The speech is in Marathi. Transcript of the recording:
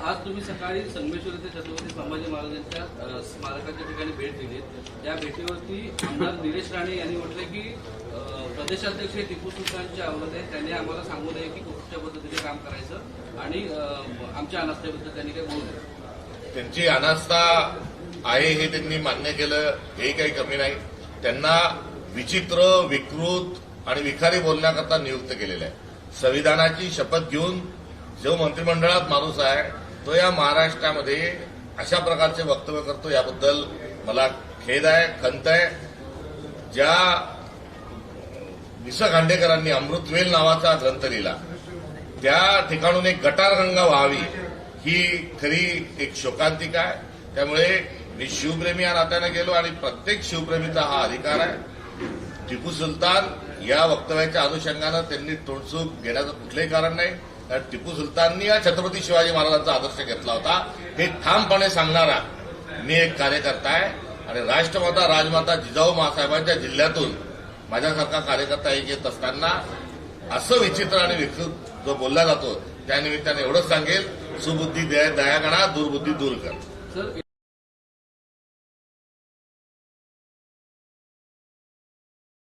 आज तुम्ही सकाळी संगमेश्वर येथे छत्रपती संभाजी महाराजांच्या स्मारकाच्या ठिकाणी भेट दिली. त्या भेटीवरती आमदार निलेश राणे यांनी म्हटले की प्रदेशाध्यक्ष टिपू सुलतानचे आवडत आहे, त्यांनी आम्हाला सांगू नये की कुठच्या पद्धतीने काम करायचं आणि आमच्या अनास्थेबद्दल त्यांनी काही बोलू नये. त्यांची अनास्था आहे हे त्यांनी मान्य केलं, हे काही कमी नाही. त्यांना विचित्र, विकृत आणि विखारी बोलण्याकरता नियुक्त केलेलं आहे. संविधानाची शपथ घेऊन जो मंत्रिमंडळात माणूस आहे तो या महाराष्ट्रामध्ये अशा प्रकारचे वक्तव्य करतो, याबद्दल मला खेद आहे, खंत आहे. ज्या वि. स. खांडेकरांनी अमृतवेल नावाचा ग्रंथ लिहिला, त्या ठिकाणून एक गटारगंगा व्हावी ही खरी एक शोकांतिका आहे. त्यामुळे मी शिवप्रेमी या नात्याने गेलो आणि प्रत्येक शिवप्रेमीचा हा अधिकार आहे. टिपू सुलतान या वक्तव्याच्या अनुषंगानं त्यांनी तोडसूक घेण्याचं कुठलंही कारण नाही. कारण टिपू सुलताननी या छत्रपती शिवाजी महाराजांचा आदर्श घेतला होता हे ठामपणे सांगणारा मी एक कार्यकर्ता आहे. आणि राष्ट्रमाता राजमाता जिजाऊ मासाहेबांच्या जिल्ह्यातून माझ्यासारखा कार्यकर्ता एक येत असताना असं विचित्र आणि विकृत जो बोलला जातो, त्यानिमित्ताने एवढंच सांगेल, सुबुद्धी दया गणा, दुर्बुद्धी दूर कर.